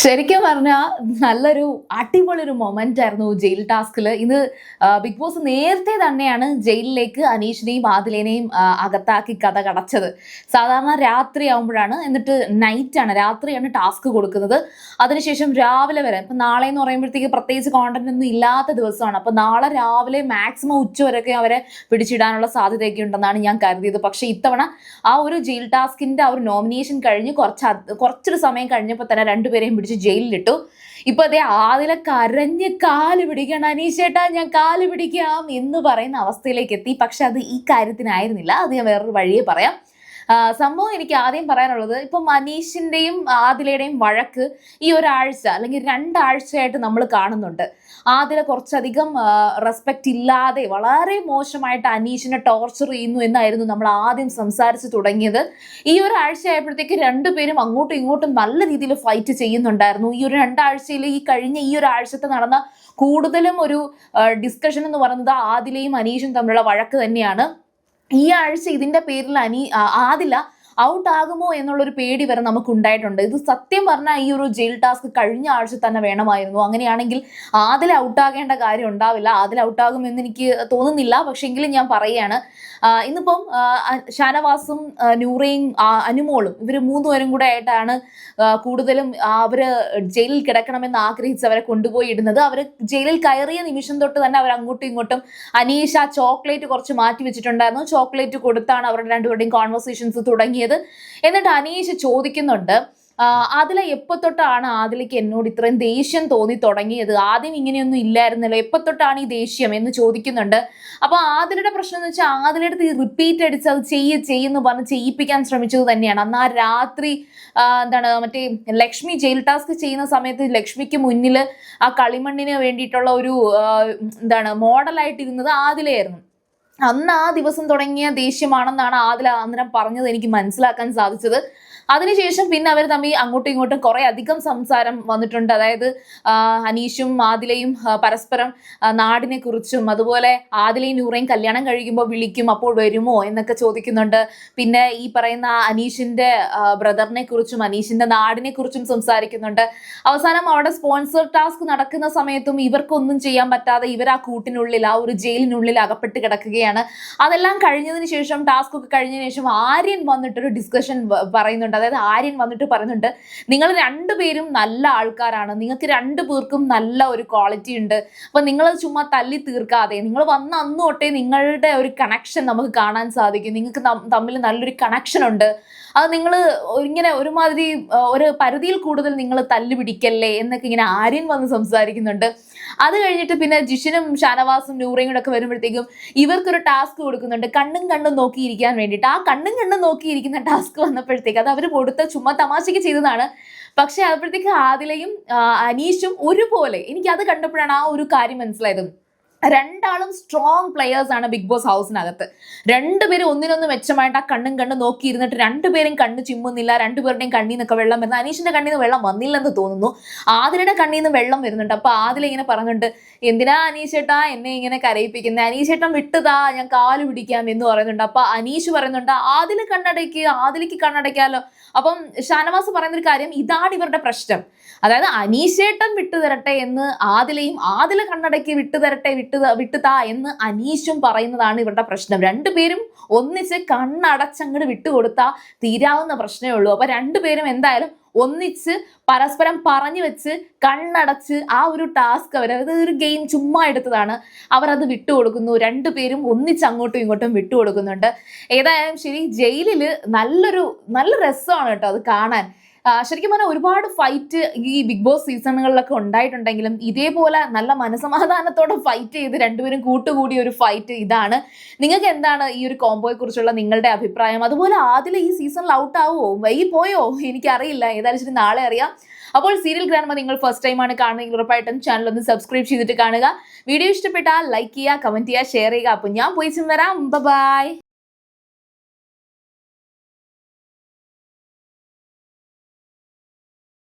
ശരിക്കും പറഞ്ഞാൽ നല്ലൊരു അടിപൊളിയൊരു മൊമെന്റ് ആയിരുന്നു ജയിൽ ടാസ്കിൽ. ഇത് ബിഗ് ബോസ് നേരത്തെ തന്നെയാണ് ജയിലിലേക്ക് അനീഷിനെയും ആദിലേനെയും അകത്താക്കി കഥ കടച്ചത്. സാധാരണ രാത്രി ആവുമ്പോഴാണ്, എന്നിട്ട് നൈറ്റാണ്, രാത്രിയാണ് ടാസ്ക് കൊടുക്കുന്നത്. അതിനുശേഷം രാവിലെ വരെ, ഇപ്പം നാളെ എന്ന് പറയുമ്പോഴത്തേക്ക് പ്രത്യേകിച്ച് കോണ്ടന്റ് ഒന്നും ഇല്ലാത്ത ദിവസമാണ്. അപ്പം നാളെ രാവിലെ മാക്സിമം ഉച്ചവരെയൊക്കെ അവരെ പിടിച്ചിടാനുള്ള സാധ്യതയൊക്കെ ഉണ്ടെന്നാണ് ഞാൻ കരുതിയത്. പക്ഷേ ഇത്തവണ ആ ഒരു ജയിൽ ടാസ്കിന്റെ ആ ഒരു നോമിനേഷൻ കഴിഞ്ഞ് കുറച്ചൊരു സമയം കഴിഞ്ഞപ്പോൾ തന്നെ രണ്ടുപേരെയും പിടിച്ച് ജയിലിലിട്ടു. ഇപ്പൊ അതേ ആദിലെ കരഞ്ഞ് കാല് പിടിക്കണം, അനീഷേട്ടാ ഞാൻ കാല് പിടിക്കാം എന്ന് പറയുന്ന അവസ്ഥയിലേക്ക് എത്തി. പക്ഷെ അത് ഈ കാര്യത്തിനായിരുന്നില്ല. അത് ഞാൻ വേറൊരു വഴിയെ പറയാം. സംഭവം എനിക്ക് ആദ്യം പറയാനുള്ളത്, ഇപ്പം മനീഷിന്റെയും ആദിലയുടെയും വഴക്ക് ഈ ഒരാഴ്ച അല്ലെങ്കിൽ രണ്ടാഴ്ചയായിട്ട് നമ്മൾ കാണുന്നുണ്ട്. ആദില കുറച്ചധികം റെസ്പെക്റ്റ് ഇല്ലാതെ വളരെ മോശമായിട്ട് അനീഷിനെ ടോർച്ചർ ചെയ്യുന്നു എന്നായിരുന്നു നമ്മൾ ആദ്യം സംസാരിച്ച് തുടങ്ങിയത്. ഈ ഒരാഴ്ചയായപ്പോഴത്തേക്ക് രണ്ടുപേരും അങ്ങോട്ടും ഇങ്ങോട്ടും നല്ല രീതിയിൽ ഫൈറ്റ് ചെയ്യുന്നുണ്ടായിരുന്നു. ഈ ഒരു രണ്ടാഴ്ചയിൽ, ഈ കഴിഞ്ഞ ഈ ഒരാഴ്ചത്തെ നടന്ന കൂടുതലും ഒരു ഡിസ്കഷൻ എന്ന് പറയുന്നത് ആദിലയും അനീഷും തമ്മിലുള്ള വഴക്ക് തന്നെയാണ്. ഈ ആഴ്ച ഇതിന്റെ പേരിൽ ആദില ഔട്ട് ആകുമോ എന്നുള്ളൊരു പേടി വരെ നമുക്ക് ഉണ്ടായിട്ടുണ്ട്. ഇത് സത്യം പറഞ്ഞാൽ ഈ ഒരു ജയിൽ ടാസ്ക് കഴിഞ്ഞ ആഴ്ച തന്നെ വേണമായിരുന്നു. അങ്ങനെയാണെങ്കിൽ ആദില ഔട്ടാകേണ്ട കാര്യം ഉണ്ടാവില്ല. ആദില ഔട്ടാകുമെന്ന് എനിക്ക് തോന്നുന്നില്ല. പക്ഷെ എങ്കിലും ഞാൻ പറയുകയാണ്, ഇന്നിപ്പം ഷാനവാസും നൂറയും അനുമോളും ഇവർ മൂന്നുപേരും കൂടെ ആയിട്ടാണ് കൂടുതലും അവര് ജയിലിൽ കിടക്കണമെന്ന് ആഗ്രഹിച്ച് അവരെ കൊണ്ടുപോയി ഇടുന്നത്. അവർ ജയിലിൽ കയറിയ നിമിഷം തൊട്ട് തന്നെ അവർ അങ്ങോട്ടും ഇങ്ങോട്ടും, അനീഷ ചോക്ലേറ്റ് കുറച്ച് മാറ്റി വെച്ചിട്ടുണ്ടായിരുന്നു. ചോക്ലേറ്റ് കൊടുത്താണ് അവരുടെ രണ്ടുപേരുടെയും കോൺവെർസേഷൻസ് തുടങ്ങിയത്. എന്നിട്ട് അനീഷ് ചോദിക്കുന്നുണ്ട്, ആദില എപ്പോ തൊട്ടാണ് ആദിലയ്ക്ക് എന്നോട് ഇത്രയും ദേഷ്യം തോന്നി തുടങ്ങിയത്? ആദ്യം ഇങ്ങനെയൊന്നും ഇല്ലായിരുന്നല്ലോ, എപ്പോ തൊട്ടാണ് ഈ ദേഷ്യം എന്ന് ചോദിക്കുന്നുണ്ട്. അപ്പൊ ആദിലയുടെ പ്രശ്നം എന്ന് വെച്ചാൽ ആദിലയുടെ അടുത്ത് റിപ്പീറ്റ് അടിച്ച് അത് ചെയ്യുന്നു പറഞ്ഞ് ചെയ്യിപ്പിക്കാൻ ശ്രമിച്ചത് തന്നെയാണ്. അന്ന് ആ രാത്രി മറ്റേ ലക്ഷ്മി ജയിൽ ടാസ്ക് ചെയ്യുന്ന സമയത്ത് ലക്ഷ്മിക്ക് മുന്നിൽ ആ കളിമണ്ണിന് വേണ്ടിയിട്ടുള്ള ഒരു മോഡലായിട്ടിരുന്നത് ആദിലയായിരുന്നു. അന്ന് ആ ദിവസം തുടങ്ങിയ ദേഷ്യമാണെന്നാണ് ആദില അന്നേരം പറഞ്ഞത് എനിക്ക് മനസ്സിലാക്കാൻ സാധിച്ചത്. അതിനുശേഷം പിന്നെ അവർ തമ്മിൽ അങ്ങോട്ടും ഇങ്ങോട്ടും കുറെ അധികം സംസാരം വന്നിട്ടുണ്ട്. അതായത് അനീഷും ആദിലയും പരസ്പരം നാടിനെ കുറിച്ചും, അതുപോലെ ആദിലയും നൂറയും കല്യാണം കഴിക്കുമ്പോൾ വിളിക്കും, അപ്പോൾ വരുമോ എന്നൊക്കെ ചോദിക്കുന്നുണ്ട്. പിന്നെ ഈ പറയുന്ന അനീഷിന്റെ ബ്രദറിനെ കുറിച്ചും അനീഷിന്റെ നാടിനെ കുറിച്ചും സംസാരിക്കുന്നുണ്ട്. അവസാനം അവിടെ സ്പോൺസർ ടാസ്ക് നടക്കുന്ന സമയത്തും ഇവർക്കൊന്നും ചെയ്യാൻ പറ്റാതെ ഇവർ ആ കൂട്ടിനുള്ളിൽ, ആ ഒരു ജയിലിനുള്ളിൽ അകപ്പെട്ട് കിടക്കുകയാണ്. അതെല്ലാം കഴിഞ്ഞതിന് ശേഷം, ടാസ്ക് ഒക്കെ കഴിഞ്ഞതിന് ശേഷം ആര്യൻ വന്നിട്ടൊരു ഡിസ്കഷൻ പറയുന്നുണ്ട്. അതായത് ആര്യൻ വന്നിട്ട് പറയുന്നുണ്ട്, നിങ്ങൾ രണ്ടുപേരും നല്ല ആൾക്കാരാണ്, നിങ്ങൾക്ക് രണ്ടുപേർക്കും നല്ല ഒരു ക്വാളിറ്റി ഉണ്ട്. അപ്പൊ നിങ്ങൾ ചുമ്മാ തല്ലി തീർക്കാതെ, നിങ്ങൾ വന്ന അന്ന് തൊട്ടേ നിങ്ങളുടെ ഒരു കണക്ഷൻ നമുക്ക് കാണാൻ സാധിക്കും. നിങ്ങൾക്ക് തമ്മിൽ നല്ലൊരു കണക്ഷൻ ഉണ്ട്. അത് നിങ്ങൾ ഇങ്ങനെ ഒരുമാതിരി ഒരു പരിധിയിൽ കൂടുതൽ നിങ്ങൾ തല്ലു പിടിക്കല്ലേ എന്നൊക്കെ ഇങ്ങനെ ആര്യൻ വന്ന് സംസാരിക്കുന്നുണ്ട്. അത് കഴിഞ്ഞിട്ട് പിന്നെ ജിഷിനും ഷാനവാസും നൂറയും കൂടെ ഒക്കെ വരുമ്പോഴത്തേക്കും ഇവർക്കൊരു ടാസ്ക് കൊടുക്കുന്നുണ്ട്, കണ്ണും നോക്കിയിരിക്കാൻ വേണ്ടിയിട്ട്. ആ കണ്ണും നോക്കിയിരിക്കുന്ന ടാസ്ക് വന്നപ്പോഴത്തേക്ക് അത് അവർ കൊടുത്ത ചുമ്മാ തമാശയ്ക്ക് ചെയ്തതാണ്. പക്ഷെ അപ്പോഴത്തേക്ക് ആദിലയും അനീഷും ഒരുപോലെ, എനിക്ക് അത് കണ്ടപ്പോഴാണ് ആ ഒരു കാര്യം മനസ്സിലായത്. രണ്ടാളും സ്ട്രോങ് പ്ലെയേഴ്സ് ആണ് ബിഗ് ബോസ് ഹൗസിനകത്ത്. രണ്ടുപേരും ഒന്നിനൊന്ന് മെച്ചമായിട്ട് ആ കണ്ണും നോക്കിയിരുന്നിട്ട് രണ്ടുപേരും കണ്ണ് ചിമ്മുന്നില്ല. രണ്ടുപേരുടെയും കണ്ണിൽ നിന്നൊക്കെ വെള്ളം വരുന്നത്. അനീഷിന്റെ കണ്ണിൽ നിന്ന് വെള്ളം വന്നില്ലെന്ന് തോന്നുന്നു, ആദിലയുടെ കണ്ണിൽ നിന്ന് വെള്ളം വരുന്നുണ്ട്. അപ്പൊ ആദില ഇങ്ങനെ പറയുന്നുണ്ട്, എന്തിനാ അനീഷേട്ടാ എന്നെ ഇങ്ങനെ കരയിപ്പിക്കുന്നത്, അനീഷേട്ടൻ വിട്ടുതാ, ഞാൻ കാല് പിടിക്കാം എന്ന് പറയുന്നുണ്ട്. അപ്പൊ അനീഷ് പറയുന്നുണ്ട്, ആദിലയ്ക്ക് കണ്ണടയ്ക്കാലോ. അപ്പം ഷാനവാസ് പറയുന്നൊരു കാര്യം, ഇതാണ് ഇവരുടെ പ്രശ്നം. അതായത് അനീഷേട്ടൻ വിട്ടുതരട്ടെ എന്ന് ആദിലയും, ആദില കണ്ണടയ്ക്ക് വിട്ടുതാ എന്ന് അനീഷും പറയുന്നതാണ് ഇവരുടെ പ്രശ്നം. രണ്ടുപേരും ഒന്നിച്ച് കണ്ണടച്ചങ്ങട് വിട്ടുകൊടുത്താൽ തീരാവുന്ന പ്രശ്നമേ ഉള്ളൂ. അപ്പൊ രണ്ടുപേരും എന്തായാലും ഒന്നിച്ച് പരസ്പരം പറഞ്ഞു വെച്ച് കണ്ണടച്ച് ആ ഒരു ടാസ്ക് അതായത് ഒരു ഗെയിം ചുമ്മാ എടുത്തതാണ്, അവരത് വിട്ടുകൊടുക്കുന്നു. രണ്ടുപേരും ഒന്നിച്ച് അങ്ങോട്ടും ഇങ്ങോട്ടും വിട്ടുകൊടുക്കുന്നുണ്ട്. ഏതായാലും ശരി, ജയിലിൽ നല്ല രസമാണ് കേട്ടോ അത് കാണാൻ. ശരിക്കും പറഞ്ഞാൽ ഒരുപാട് ഫൈറ്റ് ഈ ബിഗ് ബോസ് സീസണുകളിലൊക്കെ ഉണ്ടായിട്ടുണ്ടെങ്കിലും ഇതേപോലെ നല്ല മനസമാധാനത്തോടെ ഫൈറ്റ് ചെയ്ത് രണ്ടുപേരും കൂട്ടുകൂടിയ ഒരു ഫൈറ്റ് ഇതാണ്. നിങ്ങൾക്ക് എന്താണ് ഈ ഒരു കോംബോയെ കുറിച്ചുള്ള നിങ്ങളുടെ അഭിപ്രായം? അതുപോലെ ആദില ഈ സീസണിൽ ഔട്ട് ആവുമോ, പോയോ, എനിക്കറിയില്ല. ഏതായാലും ശരി, നാളെ അറിയാം. അപ്പോൾ സീരിയൽ ഗ്രാൻഡ്മ നിങ്ങൾ ഫസ്റ്റ് ടൈമാണ് കാണുന്നതെങ്കിൽ ഉറപ്പായിട്ടും ചാനൽ ഒന്ന് സബ്സ്ക്രൈബ് ചെയ്തിട്ട് കാണുക. വീഡിയോ ഇഷ്ടപ്പെട്ടാൽ ലൈക്ക് ചെയ്യുക, കമന്റ് ചെയ്യുക, ഷെയർ ചെയ്യുക. അപ്പോൾ ഞാൻ പോയി വരാം. ബൈ.